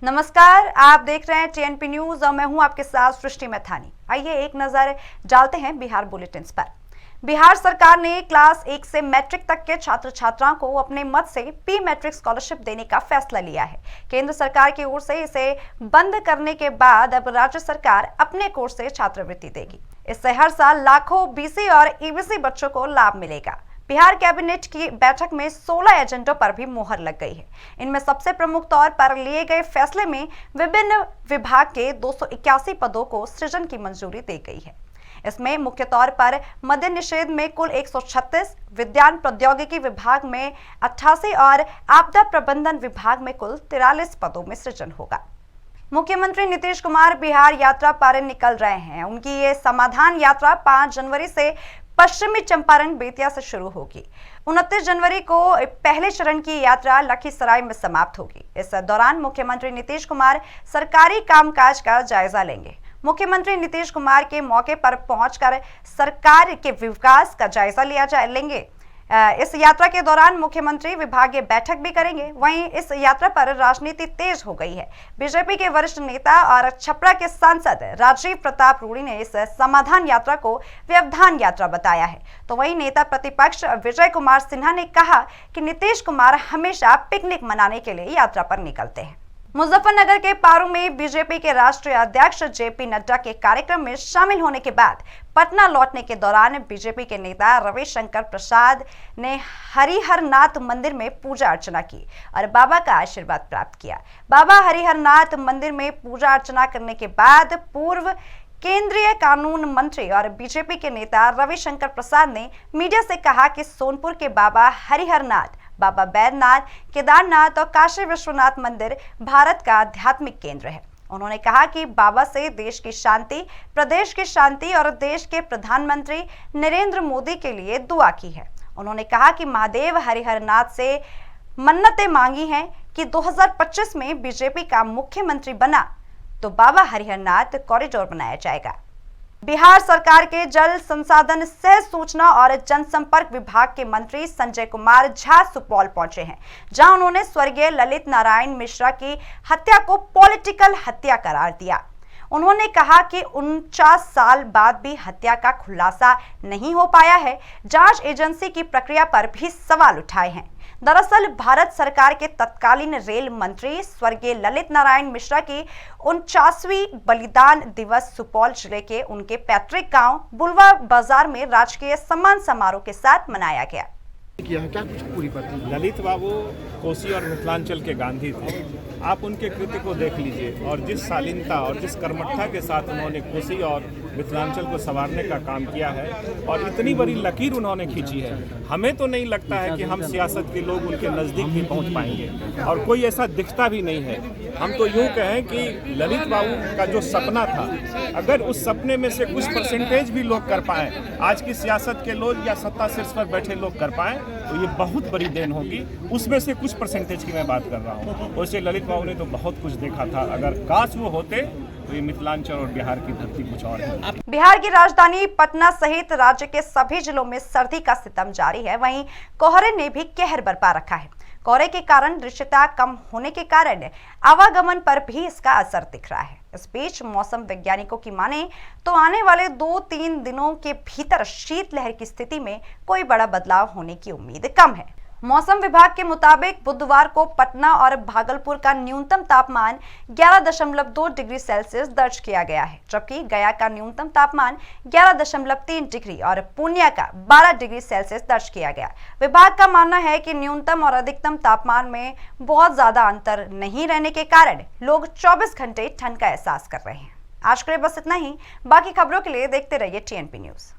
नमस्कार, आप देख रहे हैं टीएनपी न्यूज और मैं हूं आपके साथ सृष्टि मैथानी। आइए एक नजर डालते हैं बिहार बुलेटिन्स पर। बिहार सरकार ने क्लास 1 से मैट्रिक तक के छात्र छात्राओं को अपने मत से पी मैट्रिक स्कॉलरशिप देने का फैसला लिया है। केंद्र सरकार की ओर से इसे बंद करने के बाद अब राज्य सरकार अपने कोर्स से छात्रवृत्ति देगी। इससे हर साल लाखों बीसी और ईबीसी बच्चों को लाभ मिलेगा। बिहार कैबिनेट की बैठक में 16 एजेंडों पर भी मोहर लग गई है। इनमें सबसे प्रमुख तौर पर लिए गए फैसले में विभिन्न विभाग के 281 पदों को सृजन की मंजूरी दी गई है। इसमें मुख्य तौर पर मद्य निषेध में कुल 136, विज्ञान प्रौद्योगिकी विभाग में 88 और आपदा प्रबंधन विभाग में कुल 43 पदों में सृजन होगा। मुख्यमंत्री नीतीश कुमार बिहार यात्रा पर निकल रहे हैं। उनकी ये समाधान यात्रा 5 जनवरी से पश्चिमी चंपारण बेतिया से शुरू होगी। 29 जनवरी को पहले चरण की यात्रा लखीसराय में समाप्त होगी। इस दौरान मुख्यमंत्री नीतीश कुमार सरकारी कामकाज का जायजा लेंगे। मुख्यमंत्री नीतीश कुमार के मौके पर पहुंचकर सरकार के विकास का जायजा लेंगे। इस यात्रा के दौरान मुख्यमंत्री विभागीय बैठक भी करेंगे। वहीं इस यात्रा पर राजनीति तेज हो गई है। बीजेपी के वरिष्ठ नेता और छपरा के सांसद राजीव प्रताप रूडी ने इस समाधान यात्रा को व्यवधान यात्रा बताया है। तो वहीं नेता प्रतिपक्ष विजय कुमार सिन्हा ने कहा कि नीतीश कुमार हमेशा पिकनिक मनाने के लिए यात्रा पर निकलते हैं। मुजफ्फरनगर के पारू में बीजेपी के राष्ट्रीय अध्यक्ष जेपी नड्डा के कार्यक्रम में शामिल होने के बाद पटना लौटने के दौरान बीजेपी के नेता रविशंकर प्रसाद ने हरिहरनाथ मंदिर में पूजा अर्चना की और बाबा का आशीर्वाद प्राप्त किया। बाबा हरिहरनाथ मंदिर में पूजा अर्चना करने के बाद पूर्व केंद्रीय कानून मंत्री और बीजेपी के नेता रविशंकर प्रसाद ने मीडिया से कहा कि सोनपुर के बाबा हरिहरनाथ, बाबा बैद्यनाथ, केदारनाथ और काशी विश्वनाथ मंदिर भारत का आध्यात्मिक केंद्र है। उन्होंने कहा कि बाबा से देश की शांति, प्रदेश की शांति और देश के प्रधानमंत्री नरेंद्र मोदी के लिए दुआ की है। उन्होंने कहा कि महादेव हरिहरनाथ से मन्नतें मांगी हैं कि 2025 में बीजेपी का मुख्यमंत्री बना तो बाबा हरिहरनाथ कॉरिडोर बनाया जाएगा। बिहार सरकार के जल संसाधन, सह सूचना और जनसंपर्क विभाग के मंत्री संजय कुमार झा सुपौल पहुंचे हैं, जहां उन्होंने स्वर्गीय ललित नारायण मिश्रा की हत्या को पॉलिटिकल हत्या करार दिया। उन्होंने कहा कि 49 साल बाद भी हत्या का खुलासा नहीं हो पाया है। जांच एजेंसी की प्रक्रिया पर भी सवाल उठाए हैं। दरअसल भारत सरकार के तत्कालीन रेल मंत्री स्वर्गीय ललित नारायण मिश्रा की 49वीं बलिदान दिवस सुपौल जिले के उनके पैतृक गांव बुलवा बाजार में राजकीय सम्मान समारोह के साथ मनाया गया। क्या कुछ पूरी बात ललित बाबू कोसी और मिथिलांचल के गांधी थे। आप उनके कृत्य को देख लीजिए और जिस शालीनता और जिस कर्मठता के साथ उन्होंने कोसी और मिथिलांचल को संवारने का काम किया है और इतनी बड़ी लकीर उन्होंने खींची है। हमें तो नहीं लगता है कि हम सियासत के लोग उनके नज़दीक भी पहुंच पाएंगे और कोई ऐसा दिखता भी नहीं है। हम तो यूँ कहें कि ललित बाबू का जो सपना था, अगर उस सपने में से कुछ परसेंटेज भी लोग कर पाएँ, आज की सियासत के लोग या सत्ता शीर्ष पर बैठे लोग कर पाएँ, तो ये बहुत बड़ी देन होगी। उसमें से कुछ परसेंटेज की मैं बात कर रहा हूँ। वैसे ललित बाबू ने तो बहुत कुछ देखा था। अगर काश वो होते तो ये मिथिलांचल और बिहार की धरती कुछ और है। बिहार की राजधानी पटना सहित राज्य के सभी जिलों में सर्दी का सितम जारी है। वहीं कोहरे ने भी कहर बरपा रखा है। कोहरे के कारण दृश्यता कम होने के कारण आवागमन पर भी इसका असर दिख रहा है। इस बीच मौसम वैज्ञानिकों की माने तो आने वाले 2-3 दिनों के भीतर शीतलहर की स्थिति में कोई बड़ा बदलाव होने की उम्मीद कम है। मौसम विभाग के मुताबिक बुधवार को पटना और भागलपुर का न्यूनतम तापमान 11.2 डिग्री सेल्सियस दर्ज किया गया है, जबकि गया का न्यूनतम तापमान 11.3 डिग्री और पूर्णिया का 12 डिग्री सेल्सियस दर्ज किया गया। विभाग का मानना है कि न्यूनतम और अधिकतम तापमान में बहुत ज्यादा अंतर नहीं रहने के कारण लोग 24 घंटे ठंड का एहसास कर रहे हैं। आज के लिए बस इतना ही। बाकी खबरों के लिए देखते रहिए टीएनपी न्यूज।